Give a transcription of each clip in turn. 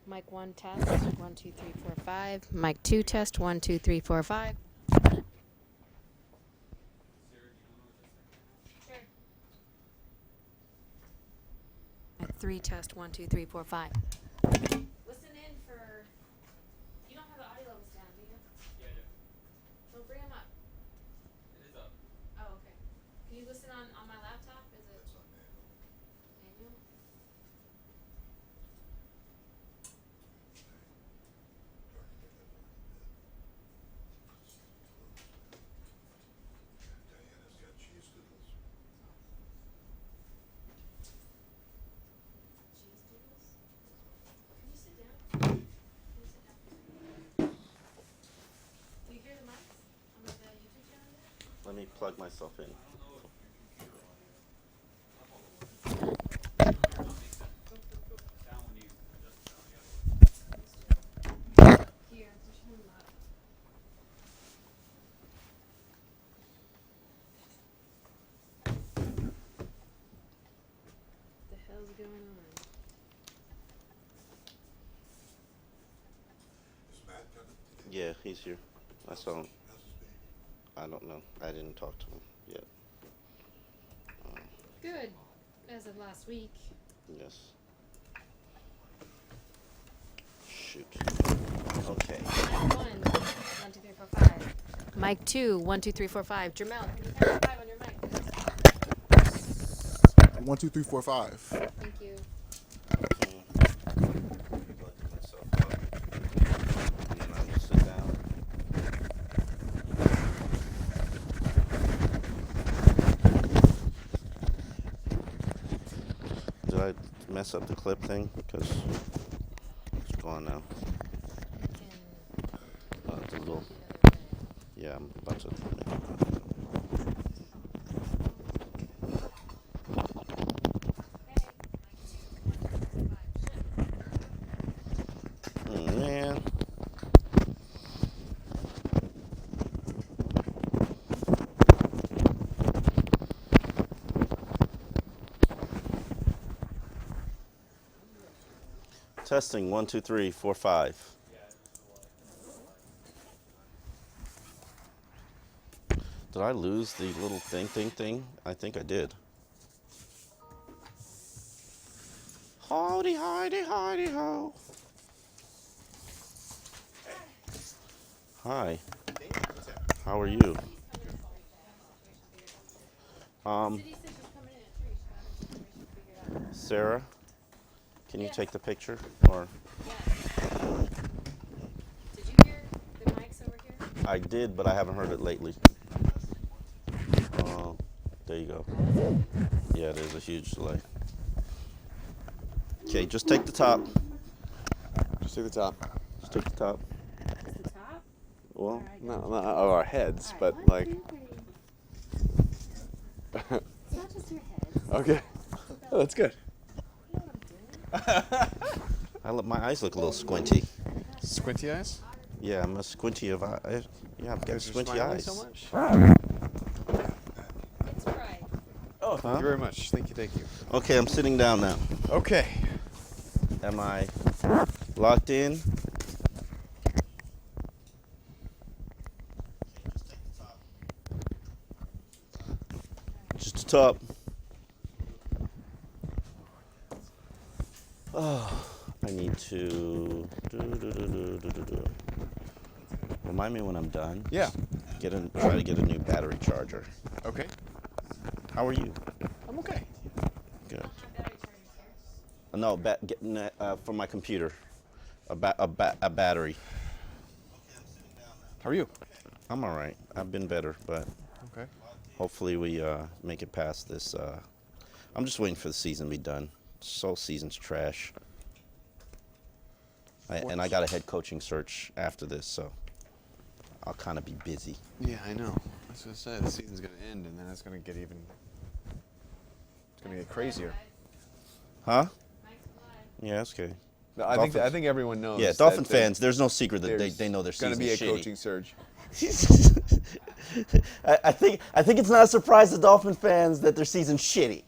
Mic 1 test, 1, 2, 3, 4, 5. Mic 2 test, 1, 2, 3, 4, 5. Sure. Mic 3 test, 1, 2, 3, 4, 5. Listen in for. You don't have the audio levels down, do you? Yeah, I do. Well, bring them up. It is up. Oh, okay. Can you listen on my laptop? Is it manual? Diana's got cheese doodles. Cheese doodles? Can you sit down? Can you sit down? Do you hear the mics on the YouTube channel yet? Let me plug myself in. Down when you adjust the sound, Here, just turn them up. What the hell's going on? Is Matt coming? Yeah, he's here. I saw him. How's his baby? I don't know. I didn't talk to him yet. Good. As of last week. Yes. Shoot. Okay. Mic 1, 1, 2, 3, 4, 5. Mic 2, 1, 2, 3, 4, 5. Jamel, can you type 5 on your mic? 1, 2, 3, 4, 5. Thank you. Plugging myself up. And then I will sit down. Did I mess up the clip thing? Because it's gone now. It's a little. Yeah, I'm about to make it. Man. Testing 1, 2, 3, 4, 5. Did I lose the little thing? I think I did. Howdy, ho. Hi. How are you? Cindy said she's coming in at 3. She got her situation figured out. Sarah, can you Yes. take the picture? Or Yes. Did you hear the mics over here? I did, but I haven't heard it lately. Oh, there you go. Yeah, there's a huge delay. Okay, just take the top. Just take the top. Just take the top. Just the top? Well, Alright, Not gotcha. of our heads, Alright, but 1, like. 2, 3. It's not just your head. Okay. Oh, that's good. You know what I'm doing? my eyes look a little squinty. Squinty eyes? Yeah, I'm a squinty of eye. Yeah, I've got Because you're squinty smiling eyes. so much? It's right. Oh, thank Huh? you very much. Thank you. Okay, I'm sitting down now. Okay. Am I locked in? Just the top. Oh, I need to remind me when I'm done. Yeah. Try to get a new battery charger. Okay. How are you? I'm okay. Good. Have battery chargers here. No, getting for my computer, a battery. How are you? I'm all right. I've been better, but Okay. hopefully we make it past this. I'm just waiting for the season to be done. This whole season's trash. And I got a head coaching search after this, so I'll kind of be busy. Yeah, I know. I was gonna say the season's gonna end, and then it's gonna get even. It's gonna get crazier. Huh? Mike's alive. Yeah, that's okay. No, I Dolphins. think everyone knows. Yeah, that Dolphin there- fans, there's no secret that there's they know their gonna season's be a shitty. coaching surge. I think it's not a surprise to Dolphin fans that their season's shitty.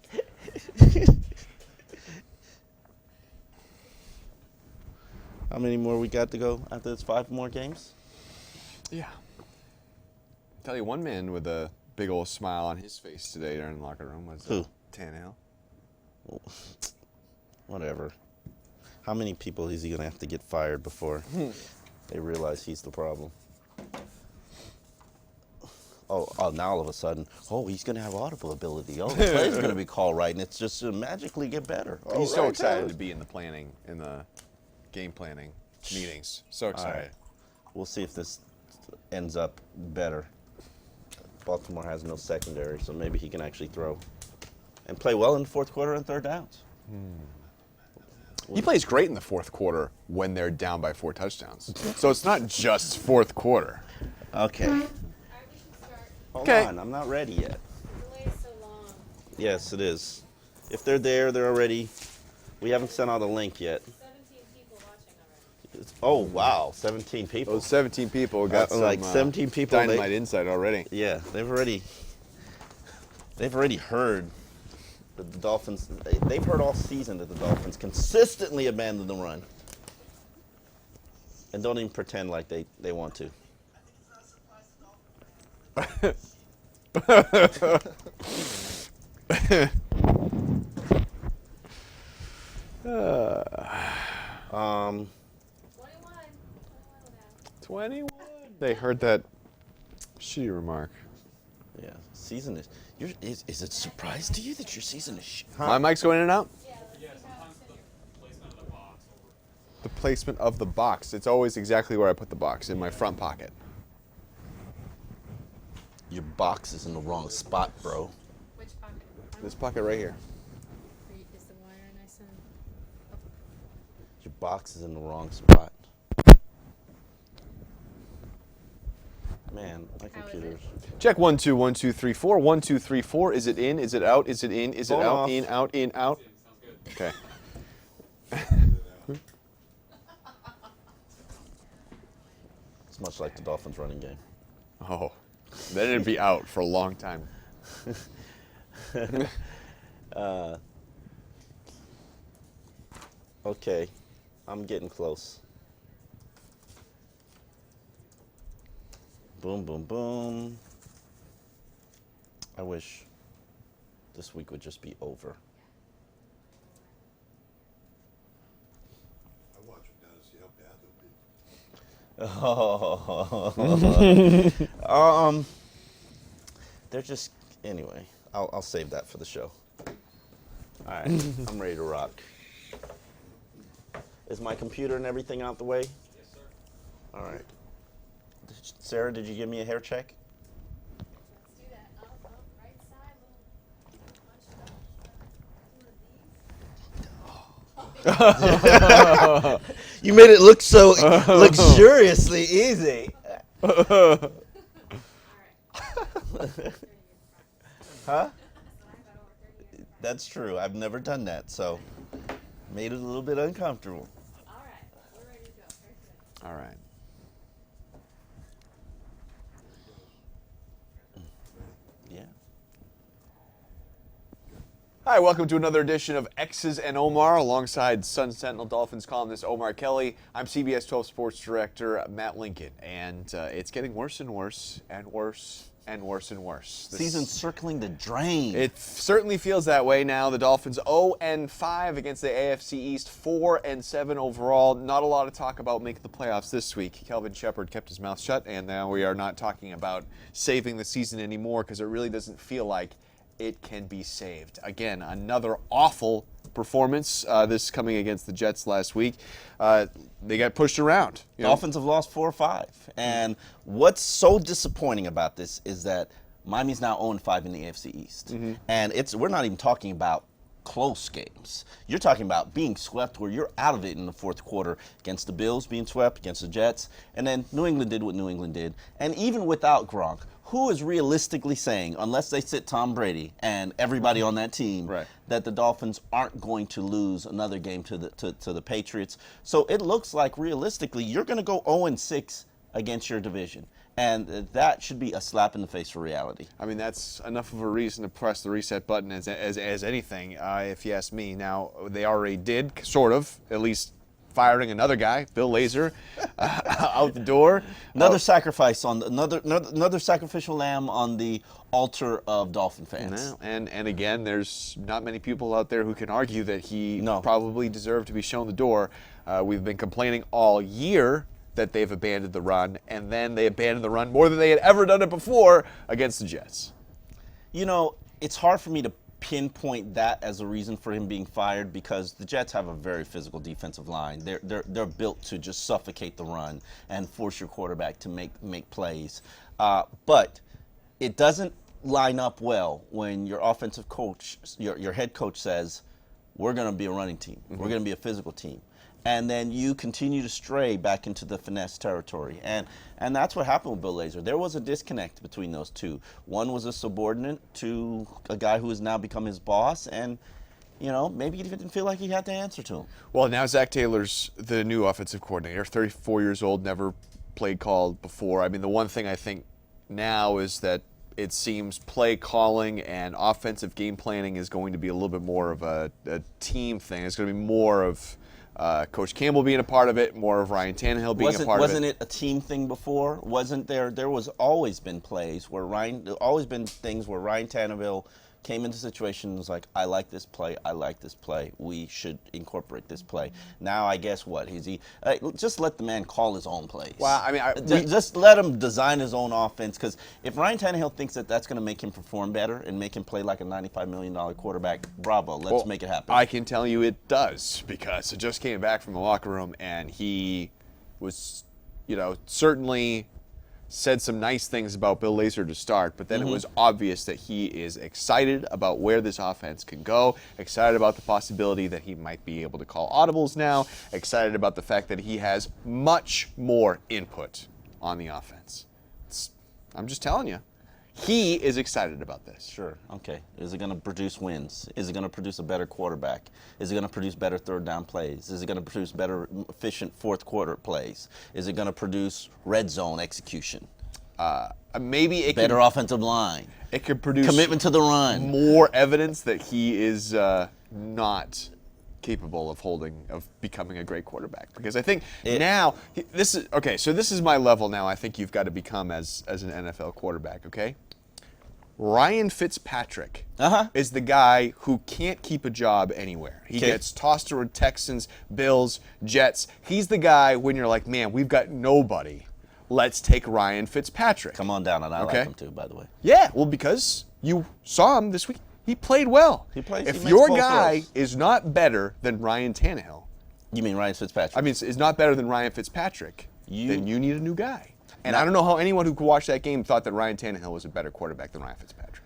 How many more we got to go after this? 5 more games? Yeah. Tell you, one man with a big old smile on his face today during the locker room was Who? Tannehill. Whatever. How many people is he going to have to get fired before they realize he's the problem? Oh, now all of a sudden, he's going to have audible ability. Oh, the play's going to be called right, and it's just magically get better. Oh, He's so right, excited Tyler. to be in the game planning meetings. So excited. All right. We'll see if this ends up better. Baltimore has no secondary, so maybe he can actually throw and play well in the fourth quarter and third downs. He plays great in the fourth quarter when they're down by 4 touchdowns. So it's not just fourth quarter. Okay. All right, we should start. Hold Okay. on, I'm not ready yet. The delay is so long. Yes, it is. If they're there, they're already. We haven't sent out a link yet. 17 people watching already. Oh, wow, 17 people. Those 17 people got some, like 17 people. dynamite insight already. Yeah, they've already heard that the Dolphins. They've heard all season that the Dolphins consistently abandon the run, and don't even pretend like they want to. Um, 21. 21. They heard that shitty remark. yeah, season is. Is it a surprise to you that your season is? My mic's going in and out? Yeah, let's Yeah, see how sometimes it's the placement of the box over. The placement of the box. It's always exactly where I put the box, in my front pocket. Your box is in the wrong spot, bro. Which pocket? This pocket right here. Is the wire nice and... Your box is in the wrong spot. Man, my How is computer's. Check 1 2 1 2 3 4 1 2 3 4. Is it in? Is it out? Is it in? Is it Phone out? off. In out in out. Sounds good. Okay. It's much like the Dolphins running game. Oh, then it'd be out for a long time. Okay, I'm getting close. Boom, boom, boom. I wish this week would just be over. I watch them down to see how bad they'll be. They're just anyway. I'll save that for the show. All right, I'm ready to rock. Is my computer and everything out the way? Yes, sir. All right. Sarah, did you give me a hair check? Let's do that. Up, right side, little bunch up. You made it look so luxuriously easy. All right. Huh? That's true. I've never done that, so made it a little bit uncomfortable. All right. We're ready to go. Very good. All right. Yeah. Hi, welcome to another edition of X's and Omar alongside Sun Sentinel Dolphins columnist Omar Kelly. I'm CBS 12 Sports Director Matt Lincoln, and it's getting worse and worse and worse and worse and worse. Season's circling the drain. It certainly feels that way now. The Dolphins 0-5 against the AFC East, 4-7 overall. Not a lot of talk about making the playoffs this week. Kelvin Shepard kept his mouth shut, and now we are not talking about saving the season anymore because it really doesn't feel like it can be saved. Again, another awful performance. This coming against the Jets last week. They got pushed around. You know? Dolphins have lost 4 or 5. And what's so disappointing about this is that Miami's now 0-5 in the AFC East. And we're not even talking about close games. You're talking about being swept where you're out of it in the fourth quarter against the Bills, being swept against the Jets. And then New England did what New England did. And even without Gronk, who is realistically saying, unless they sit Tom Brady and everybody on that team, Right, that the Dolphins aren't going to lose another game to the Patriots? So it looks like realistically you're going to go 0-6 against your division, and that should be a slap in the face for reality. I mean, that's enough of a reason to press the reset button as anything, if you ask me. Now, they already did, sort of, at least firing another guy, Bill Lazor, out the door. Another sacrifice on another sacrificial lamb on the altar of Dolphin fans. No, and again, there's not many people out there who can argue that he No. probably deserved to be shown the door. We've been complaining all year that they've abandoned the run, and then they abandoned the run more than they had ever done it before against the Jets. You know, it's hard for me to pinpoint that as a reason for him being fired because the Jets have a very physical defensive line. They're built to just suffocate the run and force your quarterback to make plays. But it doesn't line up well when your offensive coach, your head coach says, we're going to be a running team. We're going to be a physical team. And then you continue to stray back into the finesse territory. And that's what happened with Bill Lazor. There was a disconnect between those two. One was a subordinate to a guy who has now become his boss. And, you know, maybe he didn't feel like he had to answer to him. Well, now Zach Taylor's the new offensive coordinator, 34 years old, never played call before. I mean, the one thing I think now is that it seems play calling and offensive game planning is going to be a little bit more of a team thing. It's going to be more of Coach Campbell being a part of it, more of Ryan Tannehill being a part of it. Wasn't it a team thing before? Wasn't there? There was always been plays where Ryan Tannehill came into situations and was like, I like this play, we should incorporate this play. Now I guess what? Just let the man call his own plays. Well, I mean, just let him design his own offense, because if Ryan Tannehill thinks that that's going to make him perform better and make him play like a $95 million quarterback, bravo, let's make it happen. I can tell you it does, because I just came back from the locker room and he was, certainly said some nice things about Bill Lazor to start, but then it was obvious that he is excited about where this offense can go, excited about the possibility that he might be able to call audibles now, excited about the fact that he has much more input on the offense. I'm just telling you. He is excited about this. Sure. Okay. Is it going to produce wins? Is it going to produce a better quarterback? Is it going to produce better third down plays? Is it going to produce better efficient fourth quarter plays? Is it going to produce red zone execution? Maybe it better offensive line. It could produce commitment to the run. More evidence that he is not capable of becoming a great quarterback, because I think this is my level now. I think you've got to become as an NFL quarterback. Okay. Ryan Fitzpatrick is the guy who can't keep a job anywhere. He gets tossed to Texans, Bills, Jets. He's the guy when you're like, man, we've got nobody. Let's take Ryan Fitzpatrick. Come on down, and I like him too, by the way. Yeah, well, because you saw him this week. He played well. If your guy is not better than Ryan Tannehill. You mean Ryan Fitzpatrick? I mean, is not better than Ryan Fitzpatrick, then you need a new guy. And I don't know how anyone who could watch that game thought that Ryan Tannehill was a better quarterback than Ryan Fitzpatrick.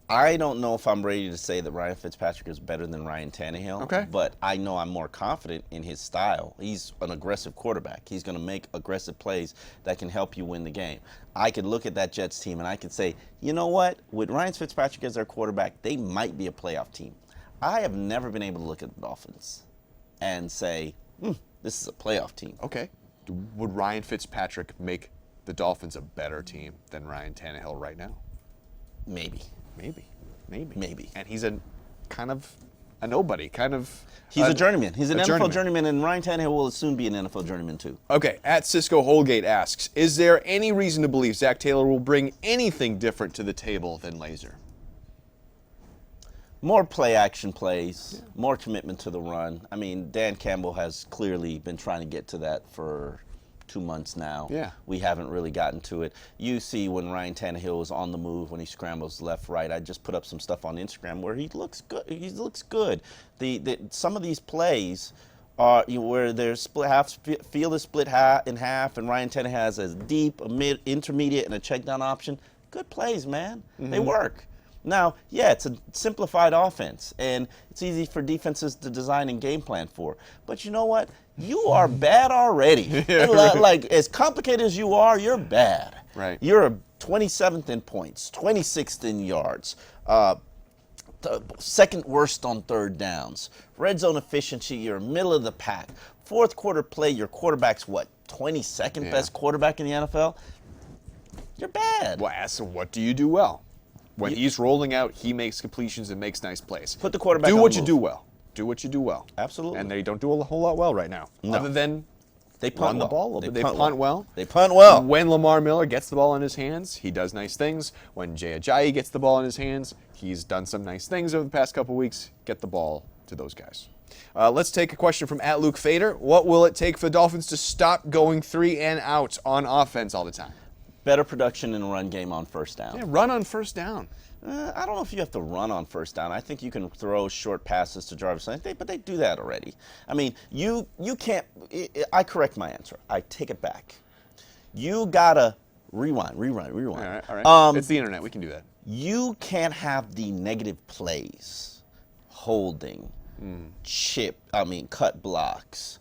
I don't know if I'm ready to say that Ryan Fitzpatrick is better than Ryan Tannehill. Okay. But I know I'm more confident in his style. He's an aggressive quarterback. He's going to make aggressive plays that can help you win the game. I could look at that Jets team and I could say, you know what? With Ryan Fitzpatrick as their quarterback, they might be a playoff team. I have never been able to look at the Dolphins and say, this is a playoff team. Okay. Would Ryan Fitzpatrick make the Dolphins a better team than Ryan Tannehill right now? Maybe. And he's a kind of a nobody, He's a journeyman. He's an NFL journeyman, and Ryan Tannehill will soon be an NFL journeyman too. Okay, at Cisco Holgate asks, is there any reason to believe Zach Taylor will bring anything different to the table than Lazor? More play-action plays, more commitment to the run. I mean, Dan Campbell has clearly been trying to get to that for 2 months now. Yeah. We haven't really gotten to it. You see when Ryan Tannehill is on the move, when he scrambles left, right. I just put up some stuff on Instagram where he looks good. Some of these plays are where there's field is split in half, and Ryan Tannehill has a deep, a mid, intermediate, and a check down option. Good plays, man. They work. Now, it's a simplified offense, and it's easy for defenses to design and game plan for. But you know what? You are bad already. Like, as complicated as you are, you're bad. Right. You're 27th in points, 26th in yards, second worst on third downs. Red zone efficiency, you're middle of the pack. Fourth quarter play, your quarterback's 22nd best quarterback in the NFL? You're bad. Well, so what do you do well? When he's rolling out, he makes completions and makes nice plays. Put the quarterback do on what the you move. do well. do what you do well. Absolutely. And they don't do a whole lot well right now. No. Other than They run punt the well. ball a little bit. They punt well. They punt well. When Lamar Miller gets the ball in his hands, he does nice things. When Jay Ajayi gets the ball in his hands, he's done some nice things over the past couple weeks. Get the ball to those guys. Let's take a question from @LukeFader. What will it take for the Dolphins to stop going 3 and out on offense all the time? Better production in the run game on first down. Yeah, run on first down. I don't know if you have to run on first down. I think you can throw short passes to Jarvis Landry, but they do that already. I mean, you can't. I correct my answer. I take it back. You gotta rewind. All right. It's the internet. We can do that. You can't have the negative plays, holding, cut blocks,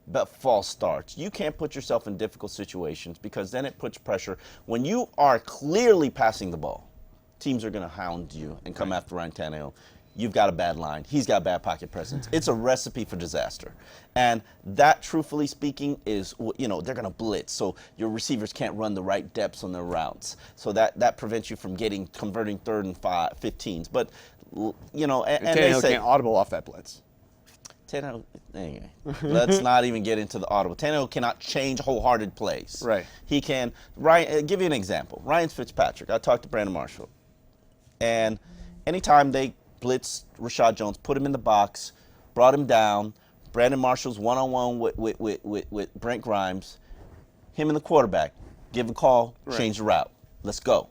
but false starts. You can't put yourself in difficult situations because then it puts pressure. When you are clearly passing the ball, teams are going to hound you and come after Ryan Tannehill. You've got a bad line. He's got bad pocket presence. It's a recipe for disaster. And that, truthfully speaking, is, they're going to blitz. So your receivers can't run the right depths on their routes. So that prevents you from converting 3rd and 15s. But, and they Tannehill say, can't audible off that blitz. Tannehill, anyway, let's not even get into the audible. Tannehill cannot change wholehearted plays. Right. He can. Give you an example. Ryan Fitzpatrick. I talked to Brandon Marshall, and anytime they blitzed Rashad Jones, put him in the box, brought him down. Brandon Marshall's one-on-one with Brent Grimes. Him and the quarterback give a call, change the route. Let's go.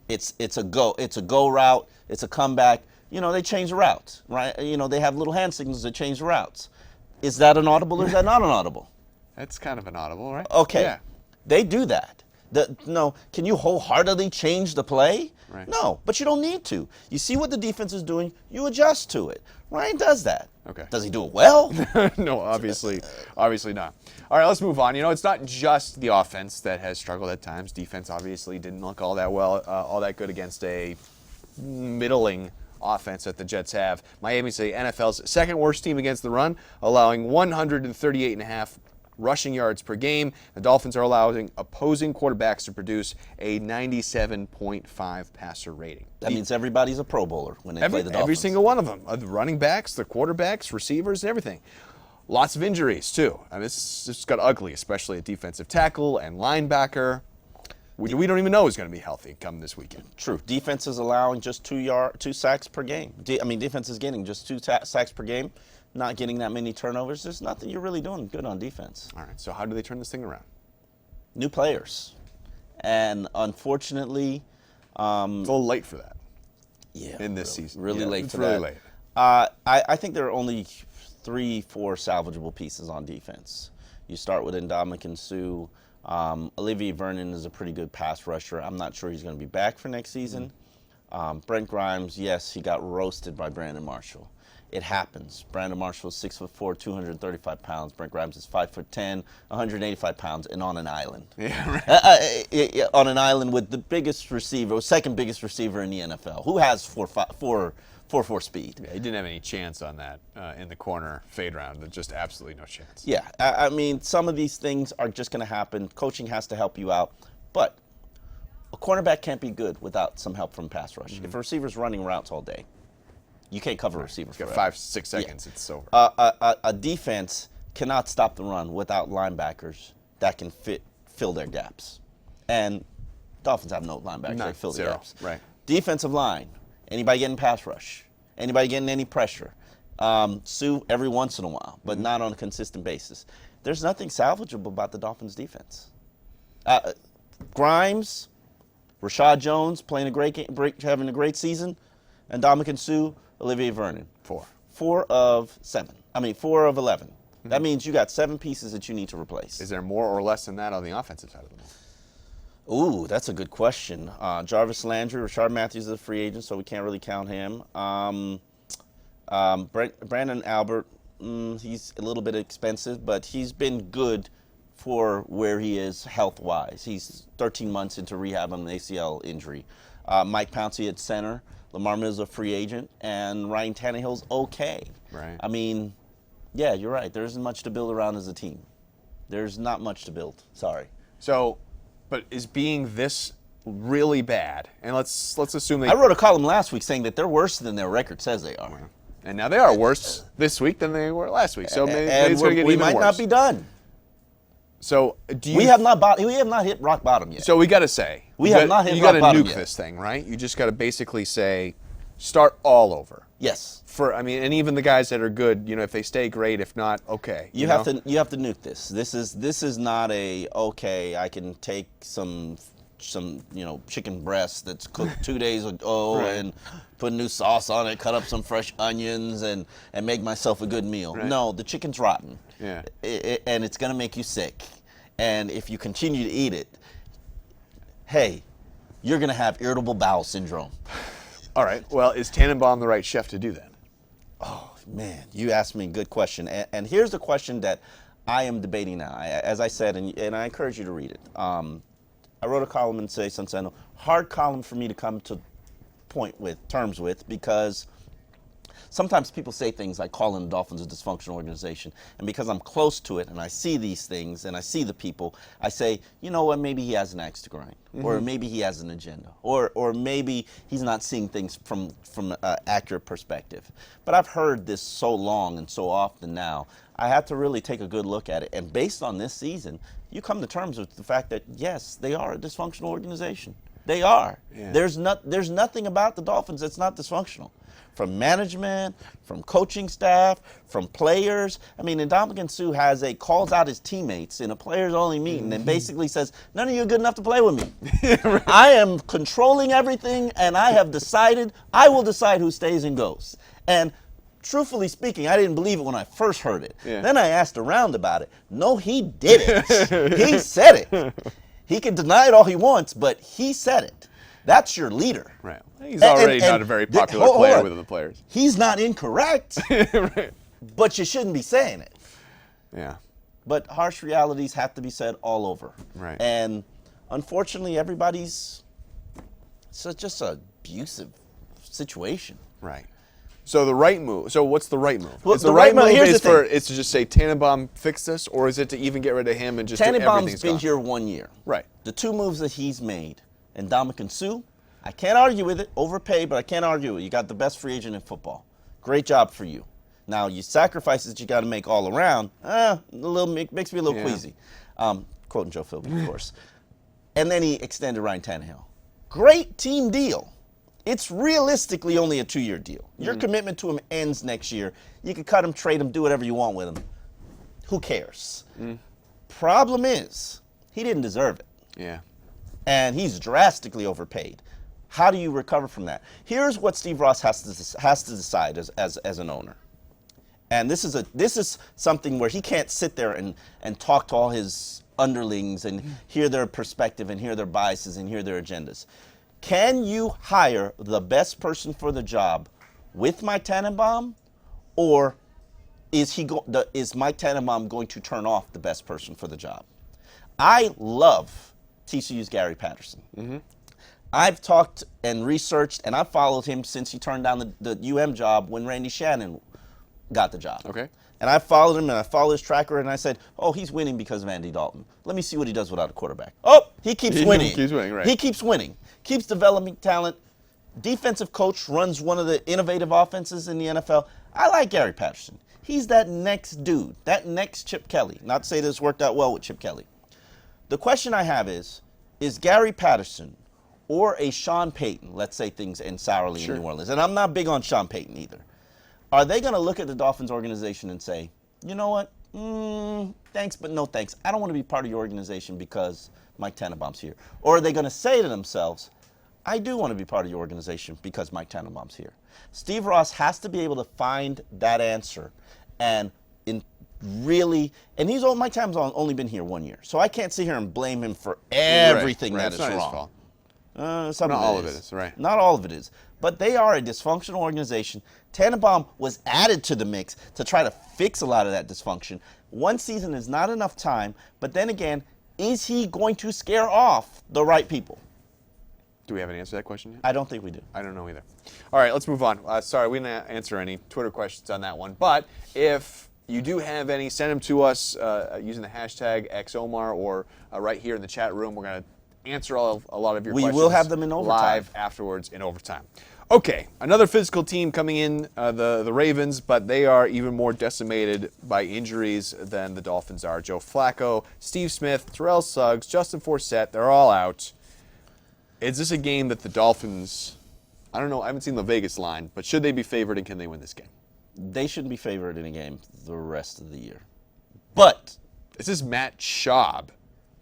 It's a go. It's a go route. It's a comeback. They change the routes, right? They have little hand signals that change the routes. Is that an audible or is that not an audible? That's kind of an audible, right? Okay. Yeah. They do that. Can you wholeheartedly change the play? Right. No, but you don't need to. You see what the defense is doing, you adjust to it. Ryan does that. Okay. Does he do it well? No, obviously not. All right, let's move on. It's not just the offense that has struggled at times. Defense obviously didn't look all that good against a middling offense that the Jets have. Miami's the NFL's second worst team against the run, allowing 138.5 rushing yards per game. The Dolphins are allowing opposing quarterbacks to produce a 97.5 passer rating. That means everybody's a Pro Bowler when they play the Dolphins. Every single one of them. The running backs, the quarterbacks, receivers, and everything. Lots of injuries, too. I mean, this got ugly, especially at defensive tackle and linebacker. We don't even know who's going to be healthy come this weekend. True. Defense is allowing just 2 sacks per game. Defense is getting just 2 sacks per game, not getting that many turnovers. There's nothing you're really doing good on defense. All right, so how do they turn this thing around? New players. And unfortunately, it's a little late for that. Yeah. In this season. Really late it's for really that. late. I think there are only 3-4 salvageable pieces on defense. You start with Ndamukong Suh. Olivier Vernon is a pretty good pass rusher. I'm not sure he's going to be back for next season. Brent Grimes, yes, he got roasted by Brandon Marshall. It happens. Brandon Marshall is 6'4", 235 pounds. Brent Grimes is 5'10", 185 pounds, and on an island. Yeah, right. On an island with the biggest receiver, second biggest receiver in the NFL, who has 4.4 speed. Yeah, he didn't have any chance on that in the corner fade round. Just absolutely no chance. Yeah, I mean, some of these things are just going to happen. Coaching has to help you out. But a cornerback can't be good without some help from pass rush. If a receiver's running routes all day, you can't cover a receiver It's got forever. 5-6 seconds, it's over. A defense cannot stop the run without linebackers that can fill their gaps. And Dolphins have no linebackers that fill the Zero. gaps. Right. Defensive line, anybody getting pass rush, anybody getting any pressure. Suh every once in a while, but not on a consistent basis. There's nothing salvageable about the Dolphins' defense. Grimes, Rashad Jones playing having a great season, and Ndamukong Suh, Olivier Vernon. 4 of 11. That means you got 7 pieces that you need to replace. Is there more or less than that on the offensive side of the ball? Ooh, that's a good question. Jarvis Landry, Rashard Matthews is a free agent, so we can't really count him. Brandon Albert, he's a little bit expensive, but he's been good for where he is health-wise. He's 13 months into rehab on an ACL injury. Mike Pouncey at center. Lamar Miller's a free agent, and Ryan Tannehill's okay. Right. I mean, yeah, you're right. There isn't much to build around as a team. There's not much to build. Sorry. So, but is being this really bad, and let's assume they. I wrote a column last week saying that they're worse than their record says they are. And now they are worse this week than they were last week. So maybe And it's going to get we even might worse. not be done. So do you? We have not hit rock bottom yet. So we got to say We have not hit You got to rock bottom nuke yet. this thing, right? You just got to basically say, start all over. Yes. And even the guys that are good, if they stay great, if not, okay. You have to nuke this. This is not a okay. I can take some chicken breast that's cooked 2 days ago Right. and put new sauce on it, cut up some fresh onions and make myself a good meal. Right. No, the chicken's rotten. Yeah. And it's gonna make you sick. And if you continue to eat it, hey, you're gonna have irritable bowel syndrome. All right. Well, is Tannenbaum the right chef to do that? Oh, man, you asked me a good question. And here's the question that I am debating now. As I said, and I encourage you to read it. I wrote a column in Say Sentinel. Hard column for me to come to terms with, because sometimes people say things like calling the Dolphins a dysfunctional organization. And because I'm close to it and I see these things and I see the people, I say, you know what, maybe he has an axe to grind. Or maybe he has an agenda. Or maybe he's not seeing things from an accurate perspective. But I've heard this so long and so often now, I have to really take a good look at it. And based on this season, you come to terms with the fact that, yes, they are a dysfunctional organization. They are. Yeah. There's nothing about the Dolphins that's not dysfunctional. From management, from coaching staff, from players. I mean, Ndamukong Suh calls out his teammates in a players-only meeting and basically says, none of you are good enough to play with me. I am controlling everything, and I will decide who stays and goes. And truthfully speaking, I didn't believe it when I first heard it. Yeah. Then I asked around about it. No, he didn't. He said it. He can deny it all he wants, but he said it. That's your leader. Right. He's already not a very popular player hold with on. the players. He's not incorrect, Right. but you shouldn't be saying it. Yeah. But harsh realities have to be said all over. Right. And unfortunately, it's just an abusive situation. Right. So the right move. So what's the right move? Well, Is the the right right move- move here's is the thing. it's to just say Tannenbaum fix this, or is it to even get rid of him and just do Tannenbaum's everything's been gone? here 1 year. Right. The two moves that he's made, and Ndamukong Suh, I can't argue with it. Overpaid, but I can't argue with it. You got the best free agent in football. Great job for you. Now, your sacrifices that you got to make all around, makes me a little Yeah. queasy. Quoting Joe Philby, of course. And then he extended Ryan Tannehill. Great team deal. It's realistically only a 2-year deal. Your commitment to him ends next year. You can cut him, trade him, do whatever you want with him. Who cares? Problem is, he didn't deserve it. Yeah. And he's drastically overpaid. How do you recover from that? Here's what Steve Ross has to decide as an owner. And this is something where he can't sit there and talk to all his underlings and hear their perspective and hear their biases and hear their agendas. Can you hire the best person for the job with Mike Tannenbaum, or is Mike Tannenbaum going to turn off the best person for the job? I love TCU's Gary Patterson. I've talked and researched, and I've followed him since he turned down the UM job when Randy Shannon got the job. Okay. And I followed him, and I followed his tracker, and I said, oh, he's winning because of Andy Dalton. Let me see what he does without a quarterback. Oh, he keeps winning. He keeps winning, right. He keeps winning. Keeps developing talent. Defensive coach, runs one of the innovative offenses in the NFL. I like Gary Patterson. He's that next dude, that next Chip Kelly. Not to say this worked out well with Chip Kelly. The question I have is Gary Patterson or a Sean Payton, let's say things end sourly in New Orleans, and I'm not big on Sean Payton either, are they going to look at the Dolphins organization and say, you know what, thanks but no thanks. I don't want to be part of your organization because Mike Tannenbaum's here. Or are they going to say to themselves, I do want to be part of your organization because Mike Tannenbaum's here. Steve Ross has to be able to find that answer and Mike Tannenbaum's only been here 1 year, so I can't sit here and blame him for everything Right. that It's is not his wrong. fault. Some Not of all of it is, right. Not all of it is. But they are a dysfunctional organization. Tannenbaum was added to the mix to try to fix a lot of that dysfunction. 1 season is not enough time, but then again, is he going to scare off the right people? Do we have an answer to that question yet? I don't think we do. I don't know either. All right, let's move on. Sorry, we didn't answer any Twitter questions on that one. But if you do have any, send them to us using the hashtag #XOmar or right here in the chat room. We're going to answer a lot of your We questions. will have them in overtime. Live afterwards in overtime. Okay, another physical team coming in, the Ravens, but they are even more decimated by injuries than the Dolphins are. Joe Flacco, Steve Smith, Terrell Suggs, Justin Forsett, they're all out. Is this a game that the Dolphins, I don't know, I haven't seen the Vegas line, but should they be favored and can they win this game? They shouldn't be favored in a game the rest of the year. But this is Matt Schaub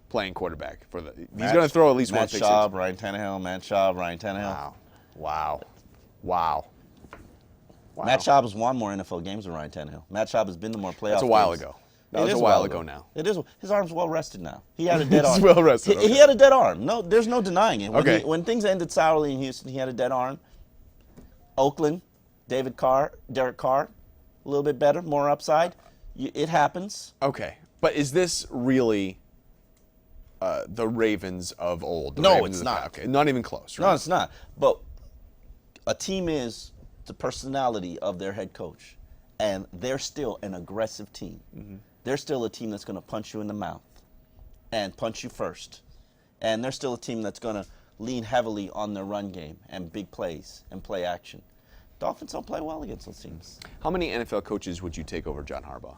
playing quarterback for the. He's going to throw at least one pick. Matt Schaub, Ryan Tannehill, Matt Schaub, Ryan Tannehill. Wow. Matt Schaub has won more NFL games than Ryan Tannehill. Matt Schaub has been to more playoff That's a while games. ago. That was a while ago now. It is. His arm's well rested now. He had a dead arm. He's well rested. He had a dead arm. No, there's no denying it. Okay. When things ended sourly in Houston, he had a dead arm. Oakland, Derek Carr, a little bit better, more upside. It happens. Okay, but is this really the Ravens of old? No, Ravens it's of- not. Okay, not even close. Right? No, it's not. But a team is the personality of their head coach, and they're still an aggressive team. Mm-hmm. They're still a team that's going to punch you in the mouth and punch you first. And they're still a team that's going to lean heavily on their run game and big plays and play action. Dolphins don't play well against those teams. How many NFL coaches would you take over John Harbaugh?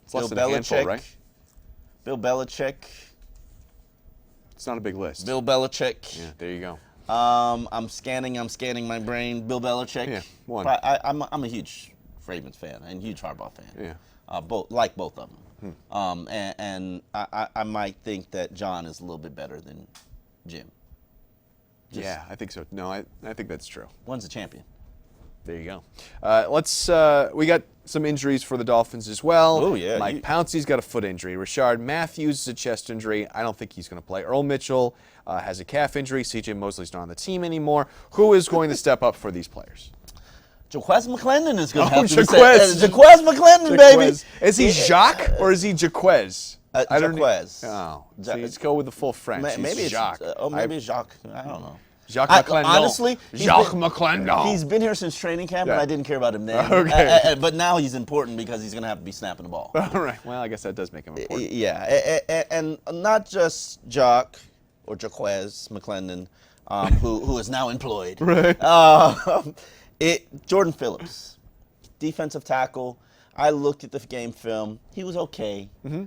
It's Bill less than a handful, Belichick. right? Bill Belichick. It's not a big list. Bill Belichick. Yeah, there you go. I'm scanning my brain. Bill Belichick. Yeah, one. I'm a huge Ravens fan and huge Harbaugh fan. Yeah. Both of them. And I might think that John is a little bit better than Jim. Yeah, I think so. No, I think that's true. One's a champion. There you go. We got some injuries for the Dolphins as well. Oh, yeah. Mike Pouncey's got a foot injury. Rashard Matthews is a chest injury. I don't think he's going to play. Earl Mitchell has a calf injury. C.J. Mosley's not on the team anymore. Who is going to step up for these players? Jaquez McClendon is going to Oh, have to be Jaquez. Jaquez McClendon, baby. Jaquez. Is he Jacques or is he Jaquez? I don't Jaquez. Oh, so let's go with the full French. Maybe He's it's Jacques. maybe it's Jacques. I don't know. Jacques McClendon. Honestly, Jacques McClendon. He's been here since training camp, and Yeah. I didn't care about him then. Okay. But now he's important because he's going to have to be snapping the ball. All right. Well, I guess that does make him important. Yeah, and not just Jacques or Jaquez McClendon, who is now employed. Right. Jordan Phillips, defensive tackle. I looked at the game film. He was okay. Mm-hmm.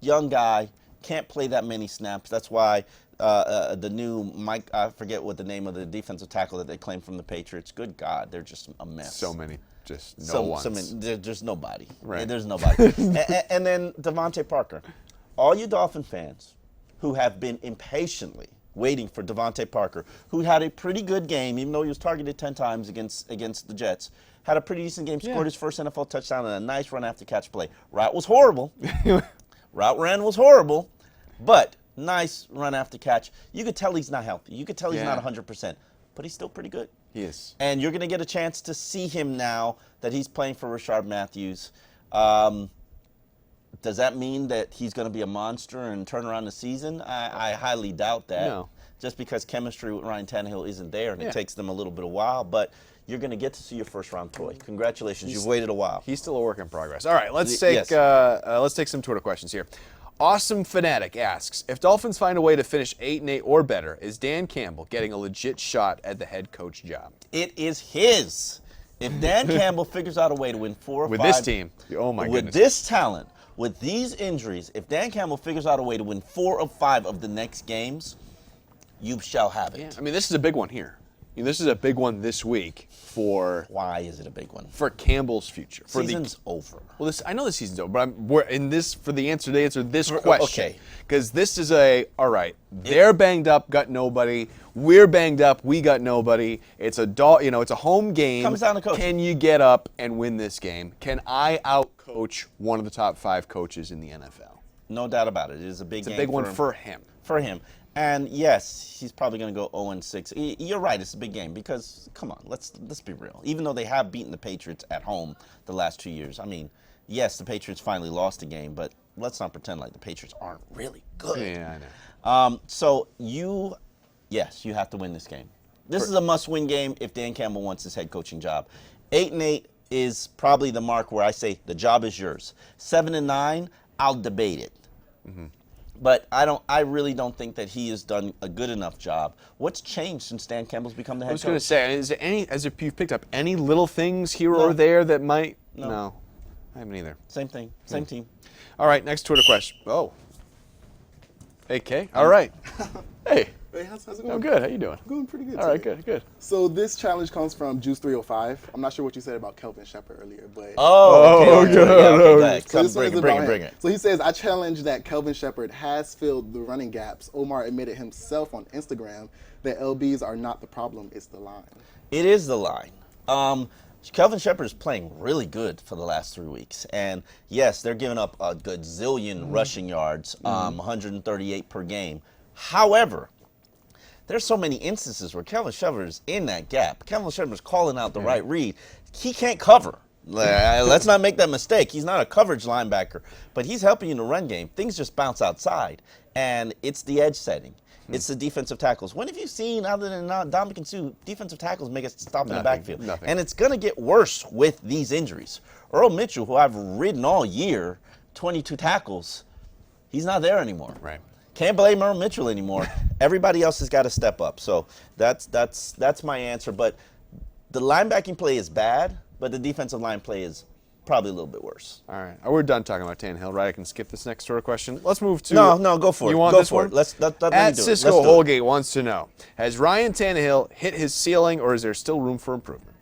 Young guy, can't play that many snaps. That's why the new Mike, I forget what the name of the defensive tackle that they claimed from the Patriots. Good God, they're just a mess. So many. Just no ones. There's nobody. Right. There's nobody. and then Devontae Parker. All you Dolphin fans who have been impatiently waiting for Devontae Parker, who had a pretty good game, even though he was targeted 10 times against the Jets, had a pretty decent game, scored his first NFL touchdown and a nice run after catch play. Route was horrible. Route ran was horrible, but nice run after catch. You could tell he's not healthy. You could tell he's not 100%, but he's still pretty good. He is. And you're going to get a chance to see him now that he's playing for Rashard Matthews. Does that mean that he's going to be a monster and turn around the season? I highly doubt that. No. Just because chemistry with Ryan Tannehill isn't there, and it takes them a little bit of while. But you're going to get to see your first-round toy. Congratulations, you've waited a while. He's still a work in progress. All right, let's Yes. take some Twitter questions here. Awesome Fanatic asks, if Dolphins find a way to finish 8-8 or better, is Dan Campbell getting a legit shot at the head coach job? It is his. If Dan Campbell figures out a way to win 4 or 5 With this team, oh my with goodness. this talent, with these injuries, if Dan Campbell figures out a way to win 4 of 5 of the next games, you shall have it. Yeah, I mean, this is a big one here. I mean, this is a big one this week for Why is it a big one? Campbell's future. For Season's over. Well, I know the season's over, but we're in this for the answer to answer this question. Okay. Because this is all right. They're banged up, got nobody. We're banged up, we got nobody. It's it's a home game. Comes down to coaching. Can you get up and win this game? Can I outcoach one of the top 5 coaches in the NFL? No doubt about it. It is a big It's a game big one him. for him. For him. And yes, he's probably going to go 0-6. You're right, it's a big game because, come on, let's be real. Even though they have beaten the Patriots at home the last 2 years, I mean, yes, the Patriots finally lost the game, but let's not pretend like the Patriots aren't really good. Yeah, I know. So you have to win this game. This is a must-win game if Dan Campbell wants his head coaching job. 8-8 is probably the mark where I say the job is yours. 7-9, I'll debate it. But I really don't think that he has done a good enough job. What's changed since Dan Campbell's become the head I was coach? going to say, is there any, as if you've picked up any little things here No. or there that might? No. I haven't either. Same thing, same team. All right, next Twitter question. Oh. AK. All right. Hey. Hey, how's it going? I'm good. How you doing? Going pretty good. All right, today. good, good. So this challenge comes from Juice305. I'm not sure what you said about Kelvin Shepard earlier, but Oh, okay. good. Yeah, okay, go ahead. so Come, this one is bring about it. him. So he says, I challenge that Kelvin Shepard has filled the running gaps. Omar admitted himself on Instagram that LBs are not the problem, it's the line. It is the line. Kelvin Shepard is playing really good for the last 3 weeks. And yes, they're giving up a good zillion rushing yards, 138 per game. However, there's so many instances where Kelvin Shepard is in that gap. Kelvin Shepard is calling out the right read. He can't cover. Let's not make that mistake. He's not a coverage linebacker, but he's helping in the run game. Things just bounce outside, and it's the edge setting. It's the defensive tackles. When have you seen, other than Dominican Sue, defensive tackles make us stop in the backfield? Nothing. And it's going to get worse with these injuries. Earl Mitchell, who I've ridden all year, 22 tackles, he's not there anymore. Right. Can't blame Earl Mitchell anymore. Everybody else has got to step up. So that's my answer. But the linebacking play is bad, but the defensive line play is probably a little bit worse. All right. We're done talking about Tannehill, right? I can skip this next Twitter question. Let's move to... No, go for it. You want Go this for one? it. Let me At do it. Cisco Let's do it. Holgate wants to know, has Ryan Tannehill hit his ceiling, or is there still room for improvement?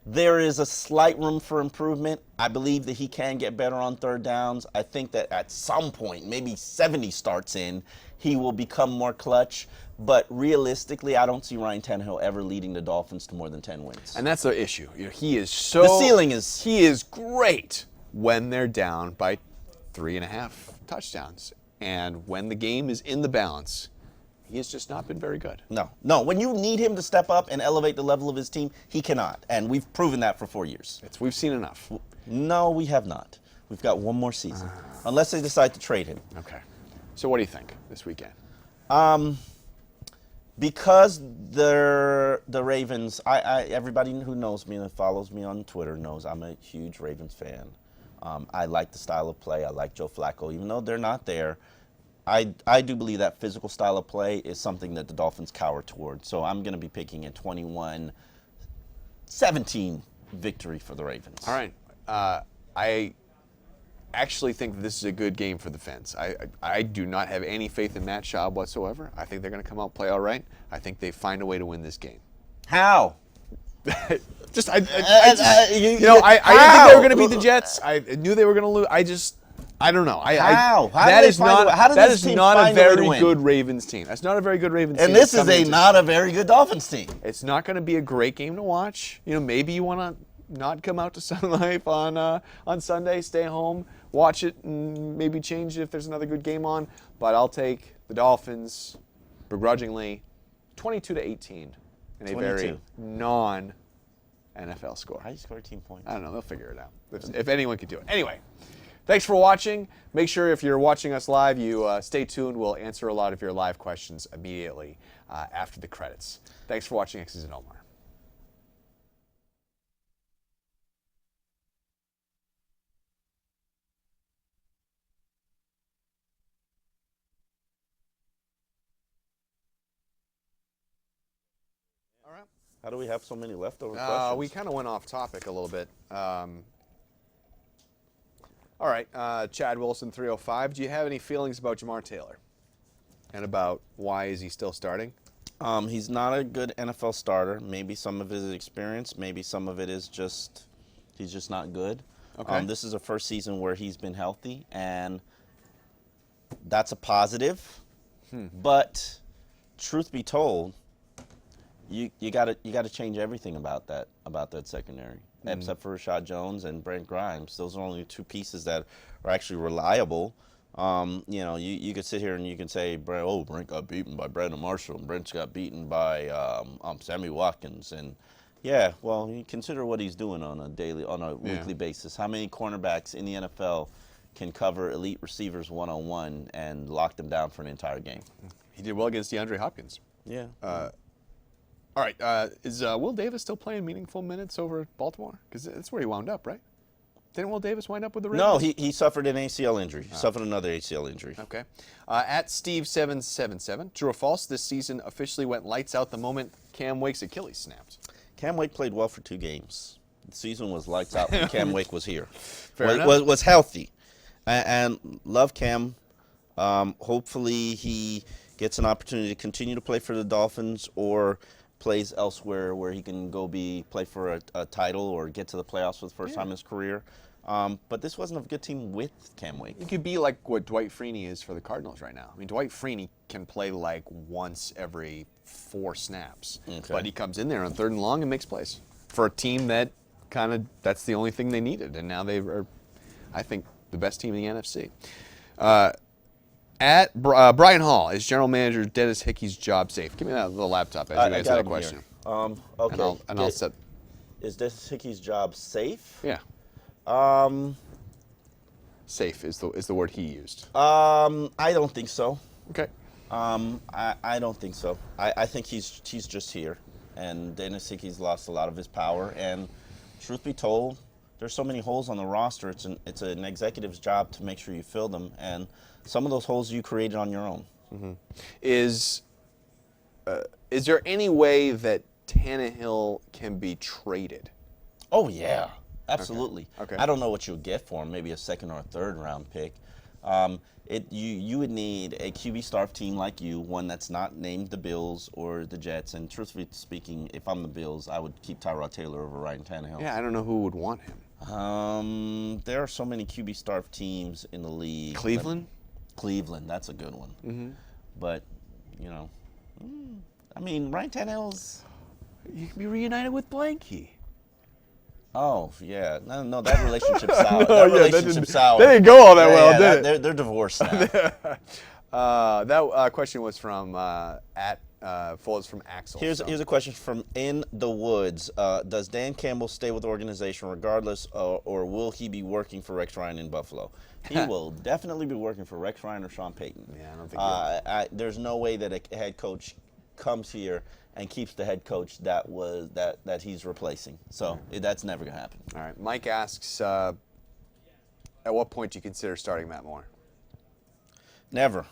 There is a slight room for improvement. I believe that he can get better on third downs. I think that at some point, maybe 70 starts in, he will become more clutch. But realistically, I don't see Ryan Tannehill ever leading the Dolphins to more than 10 wins. And that's the issue. You know, he is so... The ceiling is... He is great when they're down by 3.5 touchdowns. And when the game is in the balance, he has just not been very good. No. When you need him to step up and elevate the level of his team, he cannot. And we've proven that for 4 years. We've seen enough. No, we have not. We've got one more season. Unless they decide to trade him. Okay. So what do you think this weekend? Because the Ravens, everybody who knows me and follows me on Twitter knows I'm a huge Ravens fan. I like the style of play. I like Joe Flacco. Even though they're not there, I do believe that physical style of play is something that the Dolphins cower toward. So I'm going to be picking a 21-17 victory for the Ravens. All right. I actually think that this is a good game for the Fins. I do not have any faith in Matt Schaub whatsoever. I think they're going to come out and play all right. I think they find a way to win this game. How? I didn't think they How? were going to beat the Jets. I knew they were going to lose. I don't know. How? How That do they is find not. a way- how does That this is team not a find a way to very win? good Ravens team. That's not a very good Ravens team. And this that's is coming a into- not a very good Dolphins team. It's not going to be a great game to watch. You know, maybe you want to not come out to Sun Life on Sunday, stay home, watch it, and maybe change it if there's another good game on. But I'll take the Dolphins, begrudgingly, 22-18 in a very 22. non-NFL score. How do you score 18 points? I don't know. They'll figure it out. If anyone could do it. Anyway, thanks for watching. Make sure if you're watching us live, you stay tuned. We'll answer a lot of your live questions immediately after the credits. Thanks for watching X's and Omar. How do we have so many leftover questions? We kind of went off topic a little bit. All right, Chad Wilson 305. Do you have any feelings about Jamar Taylor? And about why is he still starting? He's not a good NFL starter. Maybe some of it is experience. Maybe some of it is just he's just not good. Okay. This is a first season where he's been healthy, and that's a positive. But truth be told, you gotta change everything about that secondary, except for Rashad Jones and Brent Grimes. Those are only two pieces that are actually reliable. You could sit here and you can say, Brent got beaten by Brandon Marshall, and Brent's got beaten by Sammy Watkins, and yeah, well, you consider what he's doing on a weekly basis. How many cornerbacks in the NFL can cover elite receivers one-on-one and lock them down for an entire game? He did well against DeAndre Hopkins. Yeah. All right, is Will Davis still playing meaningful minutes over at Baltimore? Because that's where he wound up, right? Didn't Will Davis wind up with the Ravens? No, he suffered an ACL injury. He suffered another ACL injury. Okay. At Steve777, true or false, this season officially went lights out the moment Cam Wake's Achilles snapped. Cam Wake played well for 2 games. The season was lights out when Cam Wake was here. Fair Was healthy. And love Cam. Hopefully he gets an opportunity to continue to play for the Dolphins or plays elsewhere where he can go play for a title or get to the playoffs for the first time in his career. But this wasn't a good team with Cam Wake. He could be like what Dwight Freeney is for the Cardinals right now. I mean, Dwight Freeney can play like once every 4 snaps. Okay. But he comes in there on 3rd and long and makes plays for a team that that's the only thing they needed. And now they are, I think, the best team in the NFC. Brian Hall, is General Manager Dennis Hickey's job safe? Give me the laptop as you answer that question. Okay. And I'll set. Is Dennis Hickey's job safe? Yeah. Safe is the word he used. I don't think so. Okay. I don't think so. I think he's just here, and Dennis Hickey's lost a lot of his power. And truth be told, there's so many holes on the roster. It's an executive's job to make sure you fill them, and some of those holes you created on your own. Mm-hmm. Is there any way that Tannehill can be traded? Oh yeah, absolutely. Okay. I don't know what you'll get for him. Maybe a 2nd or a 3rd round pick. You would need a QB-starved team like you, one that's not named the Bills or the Jets. And truthfully speaking, if I'm the Bills, I would keep Tyrod Taylor over Ryan Tannehill. Yeah, I don't know who would want him. There are so many QB-starved teams in the league. Cleveland? Cleveland, that's a good one. Mm-hmm. But, I mean, Ryan Tannehill's. You can be reunited with Blanky. Oh yeah, no, that relationship's sour. That relationship's sour. They didn't go all that well, did it? They're divorced now. That question was from from Axel. Here's a question from In the Woods. Does Dan Campbell stay with the organization regardless, or will he be working for Rex Ryan in Buffalo? He will definitely be working for Rex Ryan or Sean Payton. Yeah, I don't think there's no way that a head coach comes here and keeps the head coach that he's replacing. So that's never going to happen. All right. Mike asks, at what point do you consider starting Matt Moore? Never.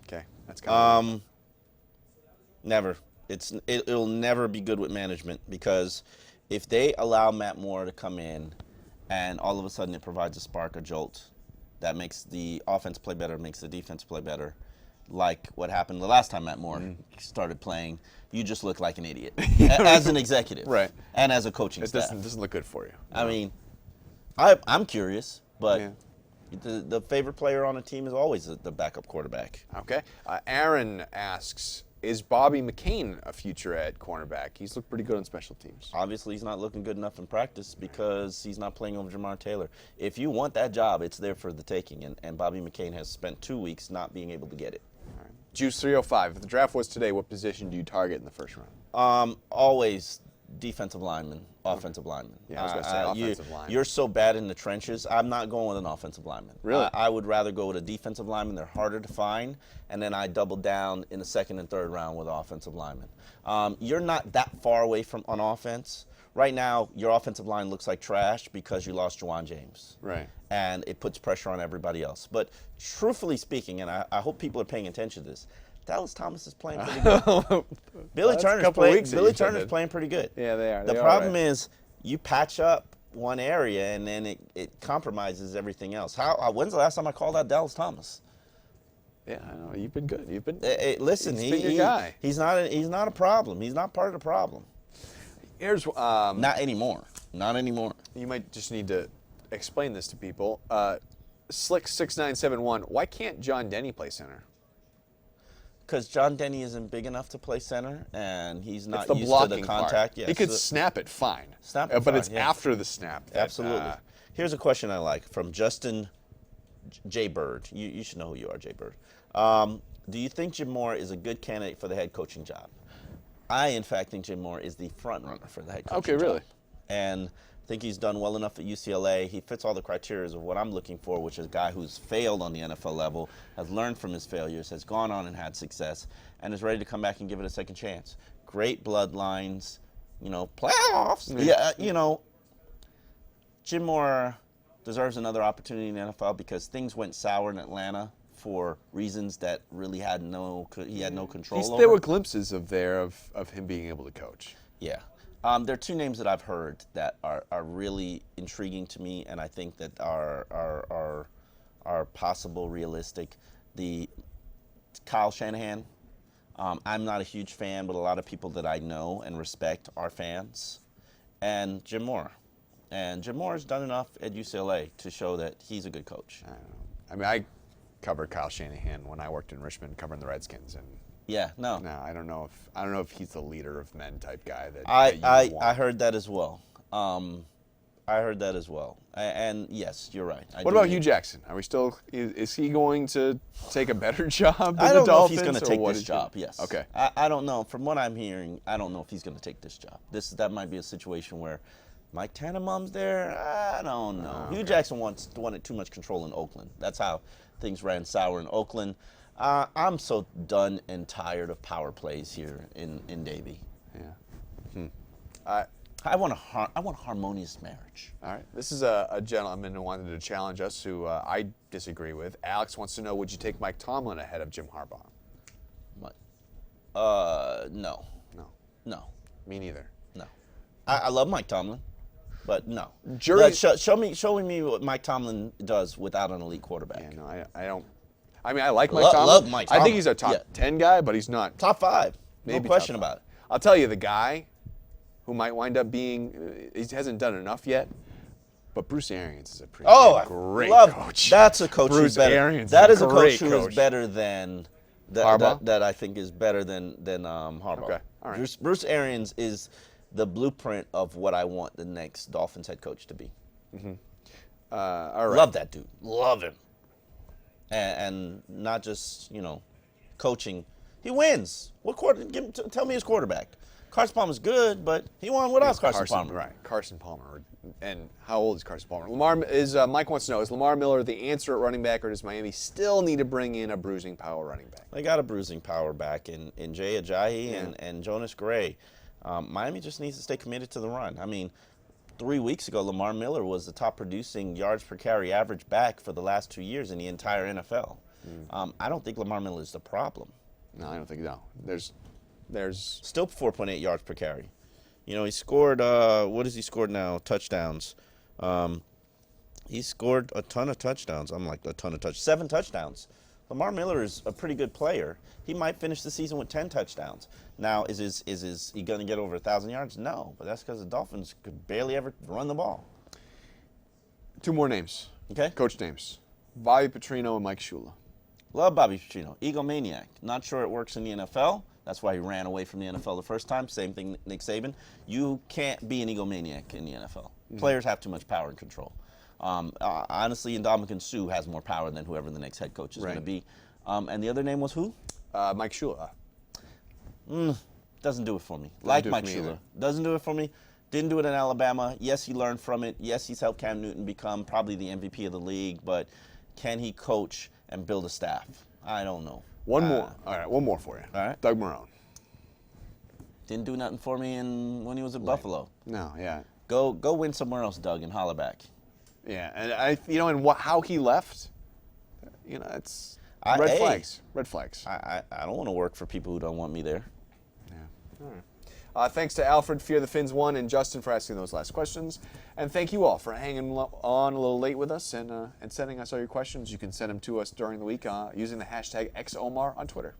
Okay, that's kind of Never. It'll never be good with management, because if they allow Matt Moore to come in and all of a sudden it provides a spark, a jolt, that makes the offense play better, makes the defense play better, like what happened the last time Matt Moore started playing, you just look like an idiot as an executive, right? And as a coaching staff. It doesn't look good for you. I mean, I'm curious, but Yeah. the favorite player on a team is always the backup quarterback. Okay. Aaron asks, is Bobby McCain a future at cornerback? He's looked pretty good on special teams. Obviously, he's not looking good enough in practice because he's not playing over Jamar Taylor. If you want that job, it's there for the taking, and Bobby McCain has spent 2 weeks not being able to get it. All right. Juice 305, if the draft was today, what position do you target in the first round? Always defensive lineman, offensive lineman. Yeah, I was going to say offensive lineman. You're so bad in the trenches, I'm not going with an offensive lineman. Really? I would rather go with a defensive lineman. They're harder to find, and then I double down in the 2nd and 3rd round with offensive lineman. You're not that far away from on offense. Right now, your offensive line looks like trash because you lost Juwan James. Right. And it puts pressure on everybody else. But truthfully speaking, and I hope people are paying attention to this, Dallas Thomas is playing pretty good. Billy Turner's playing pretty good. Yeah, they are. The problem is you patch up one area and then it compromises everything else. When's the last time I called out Dallas Thomas? Yeah, I know. You've been good. You've been. Listen, he's been your guy. He's not a problem. He's not part of the problem. Here's not anymore. Not anymore. You might just need to explain this to people. Slick6971. Why can't John Denny play center? Because John Denny isn't big enough to play center, and he's not used to blocking the contact. Yes, he could snap it fine. Snap it but fine, it's yeah. after the snap. Absolutely. Here's a question I like from Justin J. Bird. You should know who you are, J. Bird. Do you think Jim Moore is a good candidate for the head coaching job? I, in fact, think Jim Moore is the front runner for the head coaching job. Okay, really? And I think he's done well enough at UCLA. He fits all the criteria of what I'm looking for, which is a guy who's failed on the NFL level, has learned from his failures, has gone on and had success, and is ready to come back and give it a second chance. Great bloodlines, playoffs. Yeah, Jim Moore deserves another opportunity in the NFL because things went sour in Atlanta for reasons that really he had no control over. There were glimpses of him being able to coach. Yeah. There are two names that I've heard that are really intriguing to me, and I think that are possible, realistic. The Kyle Shanahan. I'm not a huge fan, but a lot of people that I know and respect are fans. And Jim Mora. And Jim Mora has done enough at UCLA to show that he's a good coach. I don't know. I mean, I covered Kyle Shanahan when I worked in Richmond covering the Redskins, and Yeah, no. I don't know if he's the leader of men type guy that you want. I heard that as well. And yes, you're right. What about Hugh Jackson? Are we still? Is he going to take a better job than I the don't know if Dolphins? he's going to take this is job. he? Yes. Okay. I don't know. From what I'm hearing, I don't know if he's going to take this job. That might be a situation where Mike Tannenbaum's there. I don't know. Hugh Jackson wanted too much control in Oakland. That's how things ran sour in Oakland. I'm so done and tired of power plays here in Davie. Yeah. I want a harmonious marriage. All right. This is a gentleman who wanted to challenge us, who I disagree with. Alex wants to know: would you take Mike Tomlin ahead of Jim Harbaugh? No. No. Me neither. No. I love Mike Tomlin, but no. Jury- Show me what Mike Tomlin does without an elite quarterback. Yeah, no, I don't. I mean, I like Mike Love Tomlin. Mike I think Tomlin. he's a top Yeah. 10 guy, but he's not. Top 5. Maybe No question top 5. about it. I'll tell you, the guy who might wind up being, he hasn't done enough yet, but Bruce Arians is a pretty great coach. That's a coach Bruce who's better. Arians That is is a a great coach who is coach. better than Harbaugh? that I think is better than Harbaugh. Okay, all right. Bruce Arians is the blueprint of what I want the next Dolphins head coach to be. All right. Love that dude. Love him. And not just, coaching. He wins. Tell me his quarterback. Carson Palmer's good, but he won without Carson Palmer. Right, Carson Palmer. And how old is Carson Palmer? Mike wants to know, is Lamar Miller the answer at running back, or does Miami still need to bring in a bruising power running back? They got a bruising power back in Jay Ajayi and Jonas Gray. Miami just needs to stay committed to the run. I mean, 3 weeks ago, Lamar Miller was the top producing yards per carry average back for the last 2 years in the entire NFL. I don't think Lamar Miller is the problem. No, I don't think no. There's Still 4.8 yards per carry. He scored, what has he scored now? Touchdowns. He scored a ton of touchdowns. 7 touchdowns. Lamar Miller is a pretty good player. He might finish the season with 10 touchdowns. Now, is he going to get over 1,000 yards? No, but that's because the Dolphins could barely ever run the ball. 2 more names. Okay. Coach names. Bobby Petrino and Mike Shula. Love Bobby Petrino. Egomaniac. Not sure it works in the NFL. That's why he ran away from the NFL the first time. Same thing, Nick Saban. You can't be an egomaniac in the NFL. Players have too much power and control. Honestly, Ndamukong Suh has more power than whoever the next head coach is going to be. And the other name was who? Mike Shula. Doesn't do it for me. Like do it Mike for me Shula. either. Doesn't do it for me. Didn't do it in Alabama. Yes, he learned from it. Yes, he's helped Cam Newton become probably the MVP of the league. But can he coach and build a staff? I don't know. One more. All right, one more for you. All right. Doug Marrone. Didn't do nothing for me when he was at Buffalo. No, yeah. Go win somewhere else, Doug, and holler back. Yeah, and how he left, it's red flags. Red flags. I don't want to work for people who don't want me there. Yeah. All right. Thanks to Alfred, Fear the Fins 1, and Justin for asking those last questions. And thank you all for hanging on a little late with us and sending us all your questions. You can send them to us during the week using the hashtag XOmar on Twitter.